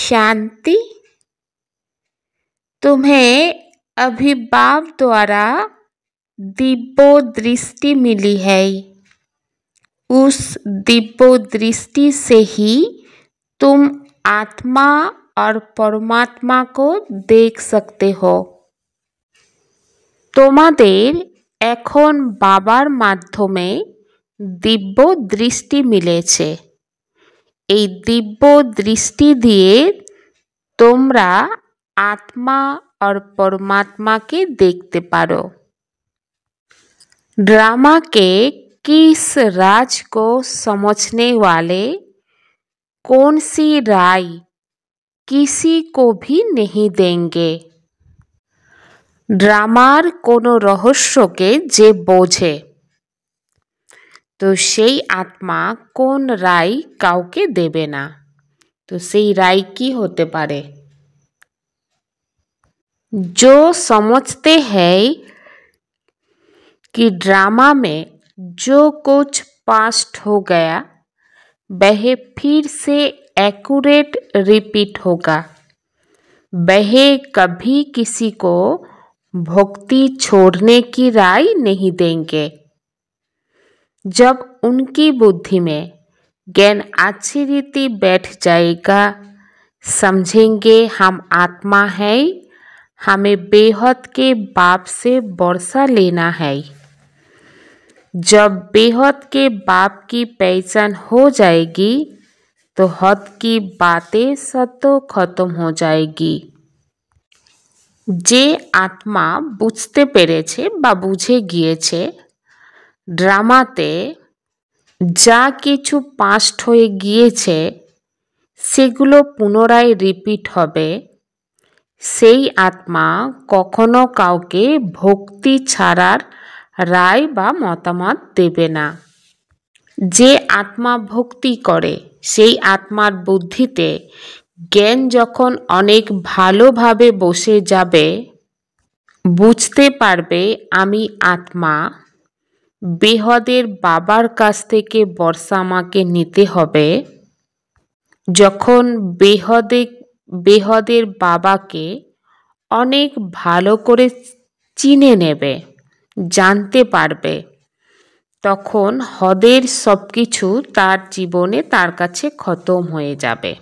शांति। तुम्हें अभी बाप द्वारा दिव्य दृष्टि मिली है। उस दिव्य दृष्टि से ही तुम आत्मा और परमात्मा को देख सकते हो। তোমাদের এখন বাবার মাধ্যমে দিব্য দৃষ্টি মিলেছে। এই দিব্য দৃষ্টি দিয়ে তোমরা आत्मा और परमात्मा के देखते पारो। ड्रामा के किस राज को समझने वाले कौन सी राय किसी को भी नहीं देंगे। ड्रामार कोनो रहस्यके जे बोझे तो सेई आत्मा कोन राय काउके देबे ना। तो सेई राय की होते पारे? जो समझते हैं कि ड्रामा में जो कुछ पास्ट हो गया वह फिर से एक्यूरेट रिपीट होगा। वह कभी किसी को भक्ति छोड़ने की राय नहीं देंगे। जब उनकी बुद्धि में ज्ञान अच्छी रीति बैठ जाएगा, समझेंगे हम आत्मा है, हमें बेहद के बाप से वर्षा लेना है। जब बेहद के बाप की पहचान हो जाएगी तो हद की बातें सब तो खत्म हो जाएगी। जे आत्मा बुझते पेरेछे बा बुझे गिয়েছে ড্রামাতে যা কিছু পাস্ট হয়ে গিয়েছে সেগুলো পুনরায় রিপিট হবে। সেই আত্মা কখনো কাউকে ভক্তি ছাড়ার রায় বা মতামত দেবে না। যে আত্মা ভক্তি করে সেই আত্মার বুদ্ধিতে জ্ঞান যখন অনেক ভালোভাবে বসে যাবে, বুঝতে পারবে আমি আত্মা, বেহদের বাবার কাছ থেকে বর্ষা আমাকে নিতে হবে। যখন বেহদের বাবাকে অনেক ভালো করে চিনে নেবে, জানতে পারবে, তখন হদের সব কিছু তার জীবনে তার কাছে খতম হয়ে যাবে।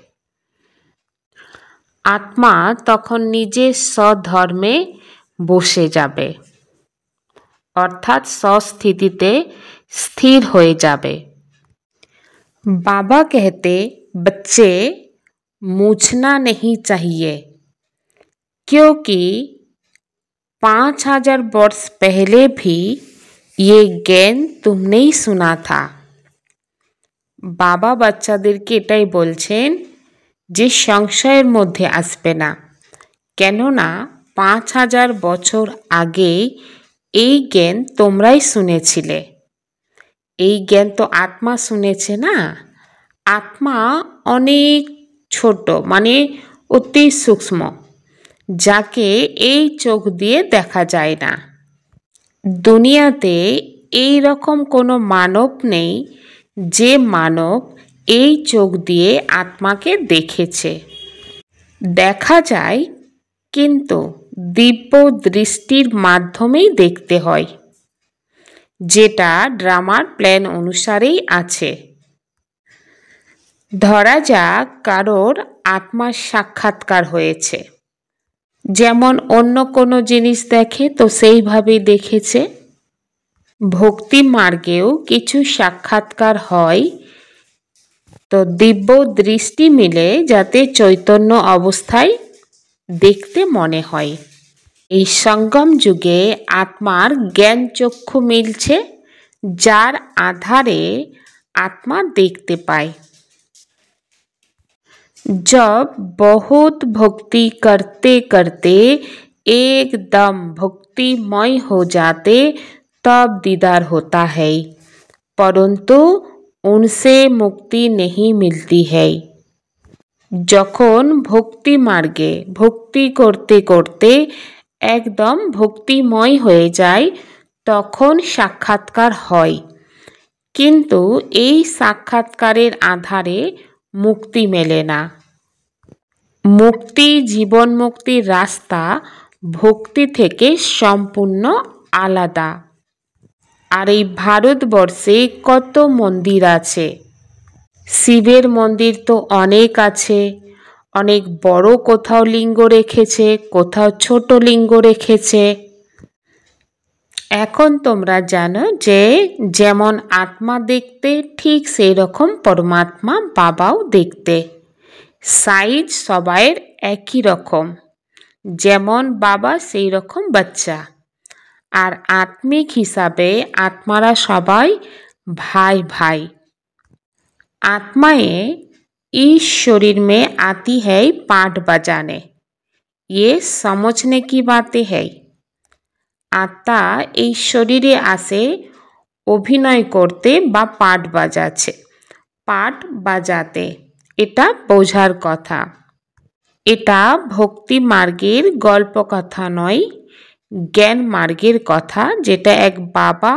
आत्मा तखन निजे स्वधर्मे बसे जाबे अर्थात स्वस्थितिते स्थिर हो जाबे। बाबा कहते बच्चे मूझना नहीं चाहिए क्योंकि 5000 वर्ष पहले भी ये ज्ञान तुमने ही सुना था। बाबा बाच्चादेरके एटाई बोलछेन যে সংশয়ের মধ্যে আসবে না, কেননা 5000 বছর আগে এই জ্ঞান তোমরাই শুনেছিলে। এই জ্ঞান তো আত্মা শুনেছে না। আত্মা অনেক ছোট মানে অতি সূক্ষ্ম, যাকে এই চোখ দিয়ে দেখা যায় না। দুনিয়াতে এই রকম কোনো মানব নেই যে মানব এই চোখ দিয়ে আত্মাকে দেখেছে। দেখা যায় কিন্তু দিব্য দৃষ্টির মাধ্যমেই দেখতে হয়, যেটা ড্রামার প্ল্যান অনুসারেই আছে। ধরা যাক কারোর আত্মার সাক্ষাৎকার হয়েছে, যেমন অন্য কোনো জিনিস দেখে তো সেইভাবেই দেখেছে। ভক্তি মার্গেও কিছু সাক্ষাৎকার হয় तो दिव्य दृष्टि मिले जाते चैतन्य अवस्थाय देखते मने हय। এই संगम जुगे आत्मार ज्ञान चक्षु मिलছে, जार आधारे आत्मा देखते पाए। जब बहुत भक्ति करते करते एकदम भक्तिमय हो जाते तब दीदार होता है, परंतु उनसे मुक्ति नहीं मिलती है। जखन भक्ति मार्गे भक्ति करते करते एकदम भक्तिमय हो जाए तखन साक्षात्कार हय, किन्तु এই সাক্ষাৎকারের आधारे मुक्ति मेले ना। মুক্তি, জীবন মুক্তির রাস্তা ভক্তি থেকে সম্পূর্ণ আলাদা। আর এই ভারতবর্ষে কত মন্দির আছে। শিবের মন্দির তো অনেক আছে, অনেক বড় কোথাও লিঙ্গ রেখেছে, কোথাও ছোট লিঙ্গ রেখেছে। এখন তোমরা জানো যে যেমন আত্মা দেখতে ঠিক সেই রকম পরমাত্মা বাবাও দেখতে। সাইজ সবাইয়ের একই রকম, যেমন বাবা সেই রকম বাচ্চা। আর आत्मिक हिसाबे आत्मारा सबाई भाई भाई। आत्माएं इस शरीर में आती है पाठ बजाने, ये समझने की बातें है। आत्मा এই শরীরে আসে অভিনয় করতে বা পাঠ বাজাচ্ছে, পাঠ বাজাতে, এটা বোঝার কথা। এটা ভক্তি মার্গের গল্প কথা নয়, ज्ञान मार्गेर कथा, जेटा एक बाबा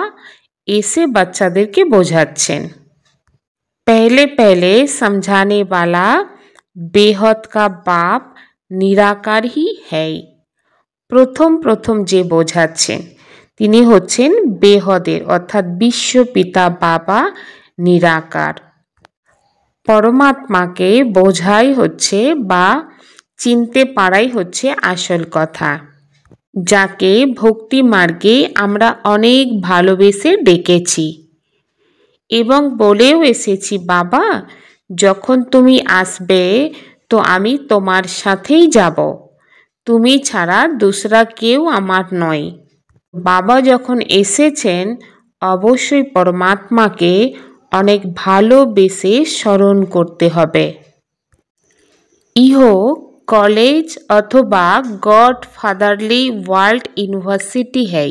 ऐसे बच्चादेर के बोझाच्छेन। पहले पहले समझाने वाला बेहद का बाप निराकार ही है। प्रथम प्रथम जे बोझाच्छेन तिनी होच्छेन बेहदेर अर्थात विश्व पिता बाबा निराकार। परमात्मा के बोझाई होच्छे बा चिनते पाराई होच्छे आसल कथा, যাকে ভক্তি মার্গে আমরা অনেক ভালোবেসে ডেকেছি এবং বলেও এসেছি, বাবা যখন তুমি আসবে তো আমি তোমার সাথেই যাব, তুমি ছাড়া দুসরা কেউ আমার নয়। বাবা যখন এসেছেন অবশ্যই পরমাত্মাকে অনেক ভালোবেসে স্মরণ করতে হবে। ইহো कॉलेज अथवा गॉड फादरली वर्ल्ड यूनिवर्सिटी है।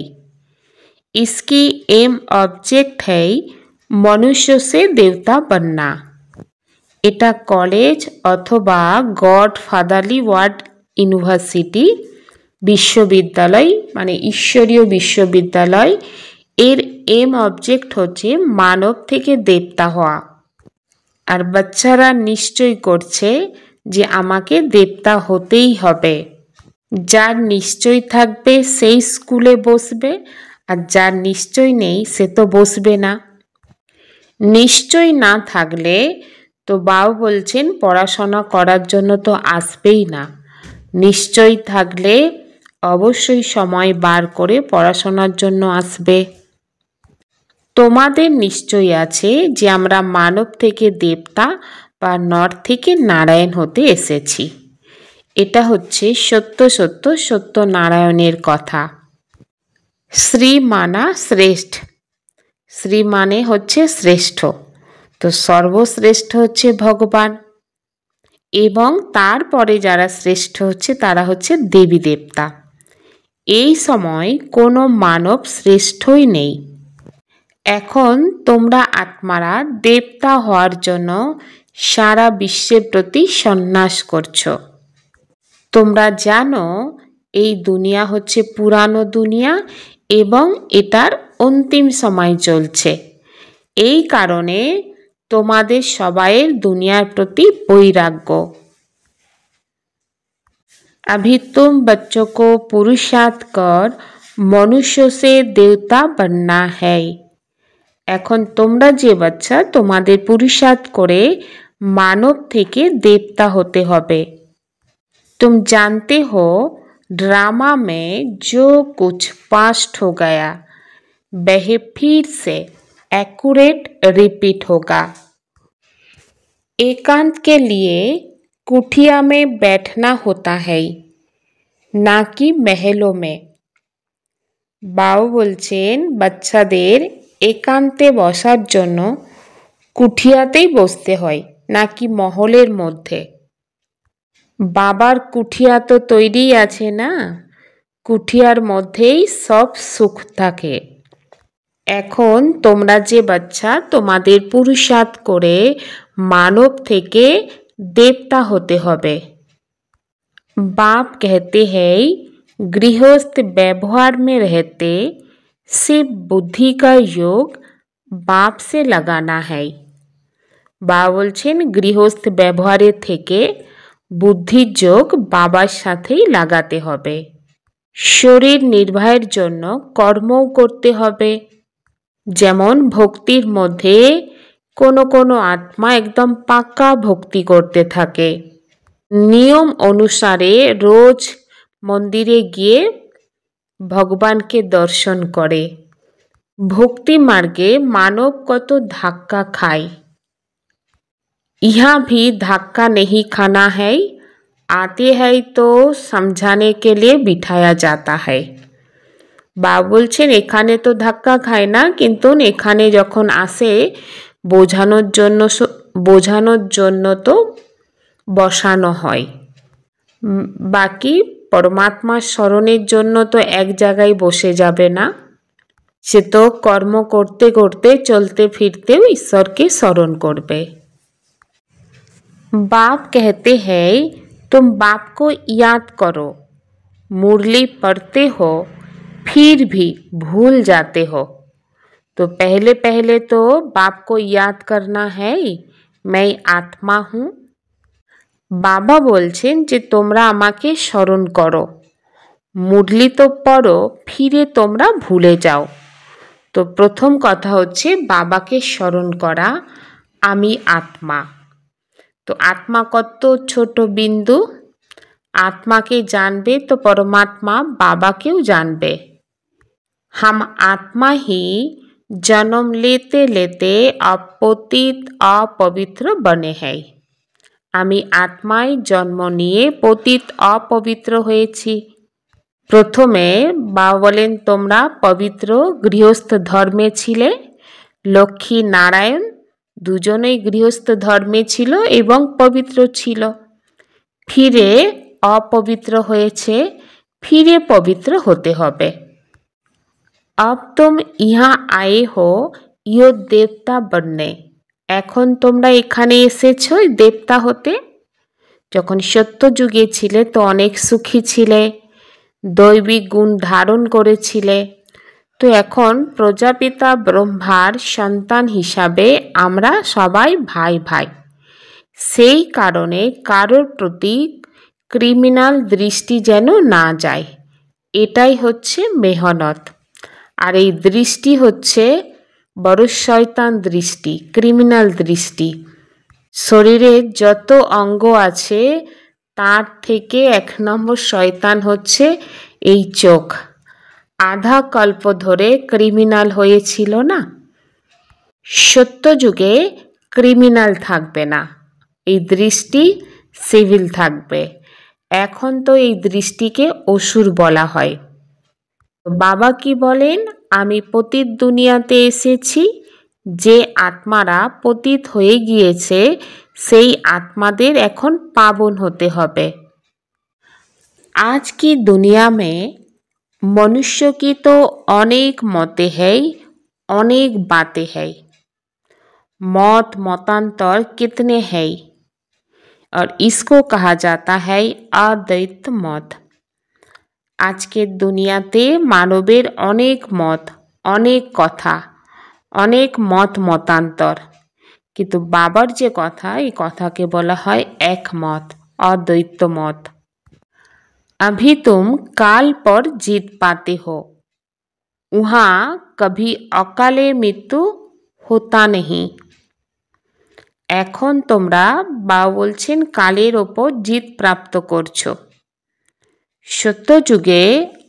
इसकी एम ऑब्जेक्ट है मनुष्य से देवता बनना। एटा कॉलेज अथवा गॉड फादरली वर्ल्ड यूनिवर्सिटी विश्वविद्यालय माने ईश्वरीय विश्वविद्यालय एर एम ऑब्जेक्ट होच्छे मानव थेके देवता हवा। और बच्चारा निश्चय करछे যে আমাকে দেবতা হতেই হবে। যার নিশ্চয় থাকবে সেই স্কুলে বসবে, আর যার নিশ্চয় নেই সে তো বসবে না। নিশ্চয় না থাকলে তো বাবা বলছেন পড়াশোনা করার জন্য তো আসবেই না। নিশ্চয় থাকলে অবশ্যই সময় বার করে পড়াশোনার জন্য আসবে। তোমাদের নিশ্চয় আছে যে আমরা মানব থেকে দেবতা বা নর থেকে নারায়ণ হতে এসেছি। এটা হচ্ছে সত্য সত্য সত্য নারায়ণের কথা। শ্রী মানা শ্রেষ্ঠ, শ্রী মানে হচ্ছে শ্রেষ্ঠ, তো সর্বশ্রেষ্ঠ হচ্ছে ভগবান এবং তারপরে যারা শ্রেষ্ঠ হচ্ছে তারা হচ্ছে দেবী দেবতা। এই সময় কোনো মানব শ্রেষ্ঠই নেই। এখন তোমরা আত্মারা দেবতা হওয়ার জন্য সারা বিশ্বের প্রতি সন্ন্যাস করছো। তোমরা জানো এই দুনিয়া হচ্ছে পুরানো দুনিয়া এবং এটার অন্তিম সময় চলছে। এই কারণে তোমাদের সবাইয়ের দুনিয়ার প্রতি বৈরাগ্য। अभी तुम बच्चों को पुरुषार्थ कर मनुष्य से देवता बनना है। এখন তোমরা যে বাচ্চা তোমাদের পুরুষার্থ করে मानव थेके देवता होते होबे। तुम जानते हो ड्रामा में जो कुछ पास्ट हो गया वह फिर से एक्यूरेट रिपीट होगा। एकांत के लिए कुटिया में बैठना होता है, ना कि महलों में। बाबा बोलছেন বাচ্চাদের एकांते बसार জন্য কুঠিয়াতেই বসতে হয়, নাকি মহলের মধ্যে। বাবার কুঠিয়া তো তৈরি আছে না, কুঠিয়ার মধ্যেই সব সুখ থাকে। এখন তোমরা যে বাচ্চা তোমাদের পুরুষার্থ করে মানব থেকে देवता होते হবে। बाप कहते हैं गृहस्थ व्यवहार में रहते सिर्फ बुद्धि का योग बाप से लगाना है। बाबा বলছেন গৃহস্থ ব্যবহারে থেকে বুদ্ধির যোগ বাবার সাথেই লাগাতে হবে। শরীর নির্বাহের জন্য কর্মও করতে হবে। যেমন ভক্তির মধ্যে কোনো কোনো আত্মা একদম পাকা ভক্তি করতে থাকে, নিয়ম অনুসারে রোজ মন্দিরে গিয়ে ভগবানকে দর্শন করে। भक्ति मार्गे मानव कत धक्का खाए, यहाँ भी धक्का नहीं खाना है, आते हैं तो समझाने के लिए बिठाया जाता है। বা বলছেন এখানে তো ধাক্কা খায় না, কিন্তু এখানে যখন আসে বোঝানোর জন্য তো বসানো হয়। বাকি পরমাত্মার স্মরণের জন্য তো এক জায়গায় বসে যাবে না, সে তো কর্ম করতে করতে চলতে ফিরতেও ঈশ্বরকে স্মরণ করবে। बाप कहते हैं तुम बाप को याद करो, मुरली पढ़ते हो फिर भी भूल जाते हो। तो पहले पहले तो बाप को याद करना है, मैं आत्मा हूँ। बाबा बोलছেন যে তোমরা আমাকে স্মরণ করো, মুরলি তো পড়ো, ফিরে তোমরা ভুলে যাও। তো প্রথম কথা হচ্ছে বাবাকে স্মরণ করা, আমি আত্মা। তো আত্মা কত ছোট বিন্দু, আত্মাকে জানবে তো পরমাত্মা বাবাকেও জানবে। हम आत्मा ही जन्म लेते लेते अपतित अपवित्र बने हैं। আমি আত্মায় জন্ম নিয়ে পতিত অপবিত্র হয়েছি। প্রথমে বাবা বলেন তোমরা পবিত্র গৃহস্থ ধর্মে ছিলে, লক্ষ্মী নারায়ণ দুজনেই গৃহস্থ ধর্মে ছিল এবং পবিত্র ছিল, ফিরে অপবিত্র হয়েছে, ফিরে পবিত্র হতে হবে। अब तुम यहाँ आए हो यो देवता बनने, এখন তোমরা এখানে এসেছো দেবতা হতে। যখন সত্য যুগে ছিলে তো অনেক সুখী ছিলে, দৈবিক গুণ ধারণ করেছিলে, তো এখন প্রজাপিতা ব্রহ্মার সন্তান হিসাবে আমরা সবাই ভাই ভাই। সেই কারণে কারোর প্রতি ক্রিমিনাল দৃষ্টি যেন না যায়, এটাই হচ্ছে মেহনত। আর এই দৃষ্টি হচ্ছে বড় শয়তান দৃষ্টি, ক্রিমিনাল দৃষ্টি। শরীরে যত অঙ্গ আছে তার থেকে 1 নম্বর শয়তান হচ্ছে এই চোখ। আধা কল্প ধরে ক্রিমিনাল হয়েছিল না, সত্য যুগে ক্রিমিনাল থাকবে না, এই দৃষ্টি সিভিল থাকবে। এখন তো এই দৃষ্টিকে অসুর বলা হয়। বাবা কি বলেন, আমি পতিত দুনিয়াতে এসেছি, যে আত্মারা পতিত হয়ে গিয়েছে সেই আত্মাদের এখন পাবন হতে হবে। आज की दुनिया में मनुष्य की तो अनेक मतें हैं, अनेक बातें हैं, मत मतांतर कितने हैं, और इसको कहा जाता है अद्वैत मत। আজকের দুনিয়াতে মানবের অনেক মত, অনেক কথা, অনেক মত মতান্তর, কিন্তু বাবার যে কথা, এই কথাকে বলা হয় একমত, अद्वैत मत। अभी तुम काल पर जीत पाते हो, वहाँ कभी अकाले मृत्यु होता नहीं। এখন তোমরা বাবা বলছেন কালের ওপর জিত প্রাপ্ত করছো, সত্য যুগে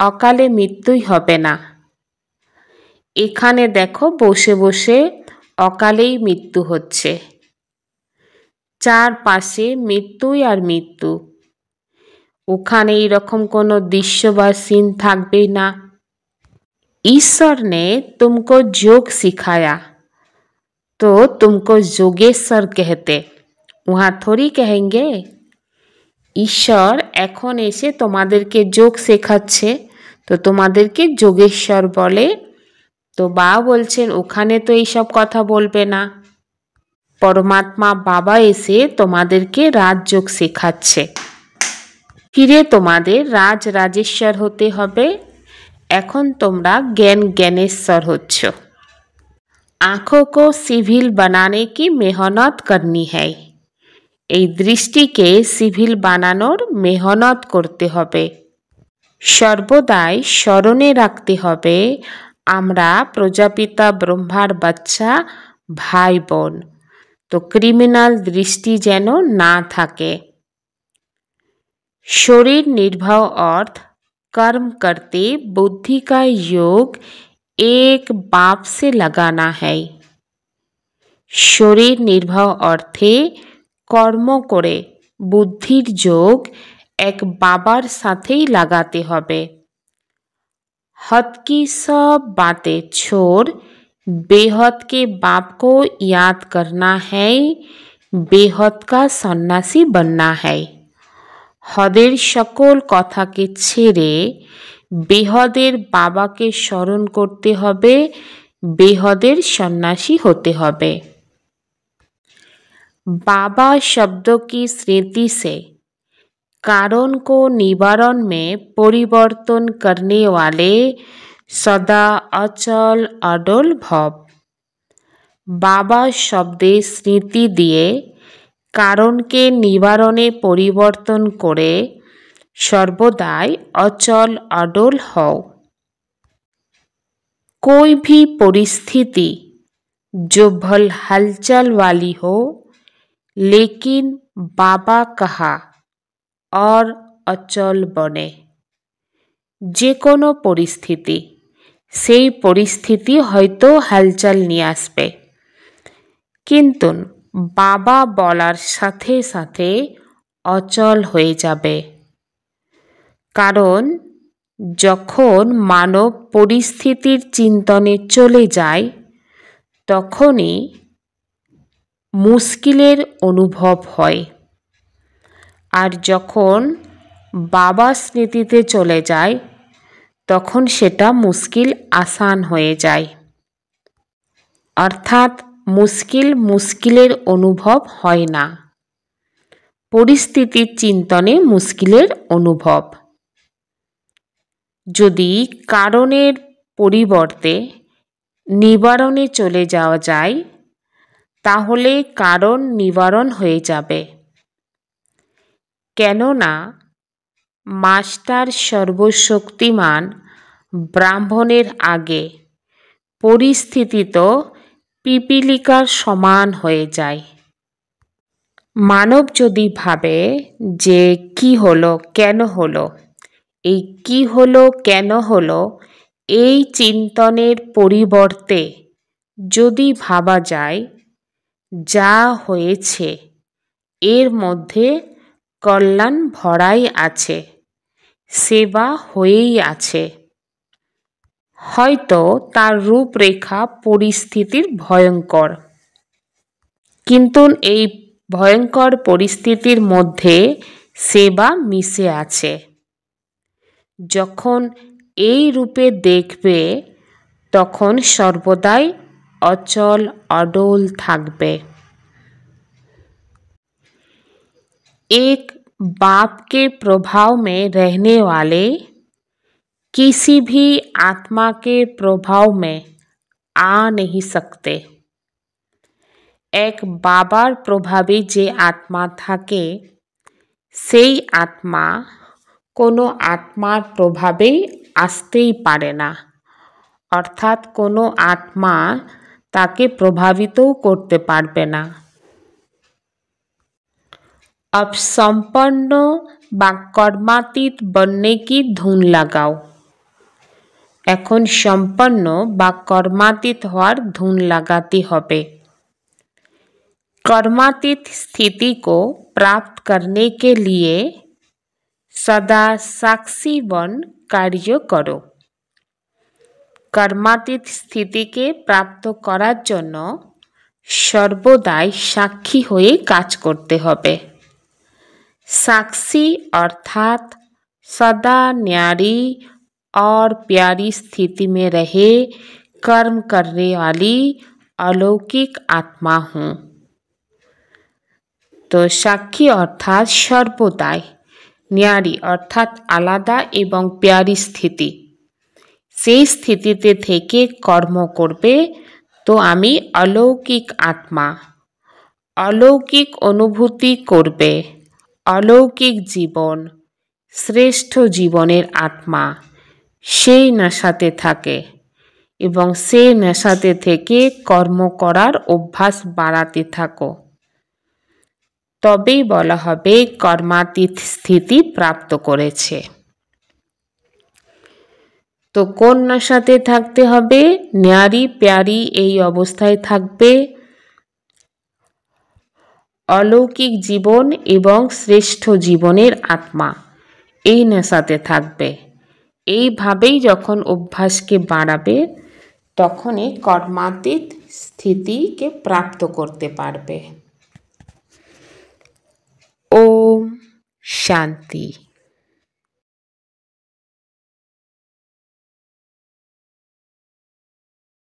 অকালে মৃত্যুই হবে না। এখানে দেখো বসে বসে অকালেই মৃত্যু হচ্ছে, চারপাশে মৃত্যুই আর মৃত্যু। ওখানে এইরকম কোনো দৃশ্য বা সিন থাকবেই না। ईश्वर ने तुमको योग सिखाया तो तुमको योगेश्वर कहते, वहाँ थोड़ी कहेंगे। ঈশ্বর এখন এসে তোমাদেরকে যোগ শেখাচ্ছে তো তোমাদেরকে যোগেশ্বর বলে। তো বাবা বলছেন ওখানে তো এইসব কথা বলবে না, পরমাত্মা বাবা এসে তোমাদেরকে রাজযোগ শেখাচ্ছে, ফিরে তোমাদের রাজেশ্বর হতে হবে। এখন তোমরা জ্ঞানেশ্বর হচ্ছ। आँखों को सिविल बनाने की मेहनत करनी है, এই দৃষ্টিকে সিভিল বানানোর মেহনত করতে হবে। সর্বদাই স্মরণে রাখতে হবে আমরা প্রজাপিতা ব্রহ্মার বাচ্চা ভাই বোন, তো ক্রিমিনাল দৃষ্টি যেন না থাকে। शरीर निर्भव अर्थ कर्म करते बुद्धि का योग एक बाप से लगाना है। शरीर निर्भव अर्थे कर्म करे बुद्धिर जोग एक बाबार साथेई लगाते हबे। हद की सब बातें छोड़ बेहद के बाप को याद करना है, बेहद का सन्यासी बनना है। हदेर सकल कथा के छेड़े बेहदेर बाबा के स्मरण करते हबे, बेहदेर सन्यासी होते हबे। बाबा शब्द की स्मृति से कारण को निवारण में परिवर्तन करने वाले सदा अचल अडल भव। बाबा शब्दे स्मृति दिए कारण के निवारणे परिवर्तन करे सर्वदाई अचल अडल हो। कोई भी परिस्थिति जो भल हलचल वाली हो, लेकिन बाबा कहा और अचल बने। जे कोनो परिस्थिति सेई परिस्थिति हयतो हलचल निये आसबे, किन्तु बाबा बलार साथे साथे अचल हये जाबे। कारण जखन मानव परिस्थितिर चिंतने चले जाय तखनी मुश्किलेर अनुभव हय, आर जखन बाबा स्मृतिते चले जाय तखन सेटा मुश्किल आसान हये जाय। अर्थात मुश्किल मुश्किलेर अनुभव हय ना, परिस्थितिर चिंतने मुश्किलेर अनुभव। यदि कारणेर परिवर्ते निवारणे चले जाওয়া যায় তাহলে कारण निवारण হয়ে যাবে। কেননা मास्टर सर्वशक्तिमान ब्राह्मणेर आगे परिस्थिति तो पिपीलिकार समान हये जाय। मानव यदि भावे जे कि हलो केन हलो, এই কি হলো কেন হলো এই চিন্তনের পরিবর্তে যদি ভাবা যায় যা হয়েছে এর মধ্যে কল্যাণ ভরাই আছে, সেবা হয়েই আছে, হয়তো তার রূপরেখা পরিস্থিতির ভয়ঙ্কর, কিন্তু এই ভয়ঙ্কর পরিস্থিতির মধ্যে সেবা মিশে আছে। যখন এই রূপে দেখবে তখন সর্বদাই अचल अडल থাকবে। एक बाप के प्रभाव में रहने वाले किसी भी आत्मा के प्रभाव में आ नहीं सकते। एक बाबार प्रभावे जे आत्मा থাকে সেই आत्मा कोनो आत्मार प्रभावे आसतेई पारे ना, अर्थात कोनो आत्मा ताके प्रभावित करते पारबे ना। अब संपन्न बा कर्मातीत बनने की धुन लगाओ। एखन संपन्न बा कर्मातीत होवार धुन लगाते हबे। कर्मातीत स्थिति को प्राप्त करने के लिए सदा साक्षी बन कार्य करो। कर्मातीत स्थिति के प्राप्त करार जन्य सर्वदाई साक्षी हुए काज करते हबे। साक्षी अर्थात सदा न्यारी और प्यारी स्थिति में रहे कर्म करने वाली अलौकिक आत्मा हूँ। तो साक्षी अर्थात सर्वदाई न्यारी अर्थात आलादा एवं प्यारी स्थिति, সেই স্থিতিতে থেকে কর্ম করবে। তো আমি অলৌকিক आत्मा অলৌকিক অনুভূতি করবে। অলৌকিক জীবন, শ্রেষ্ঠ জীবনের আত্মা সেই নেশাতে থাকে এবং সেই নেশাতে থেকে কর্ম করার অভ্যাস বাড়াতে থাকো, তবেই বলা হবে কর্মাতীত স্থিতি প্রাপ্ত করেছে। তো কোন নেশাতে থাকতে হবে? ন্যারি প্যারি এই অবস্থায় থাকবে, অলৌকিক জীবন এবং শ্রেষ্ঠ জীবনের আত্মা এই নেশাতে থাকবে। এইভাবেই যখন অভ্যাসকে বাড়াবে তখনই কর্মাতীত স্থিতিকে প্রাপ্ত করতে পারবে। ওম শান্তি।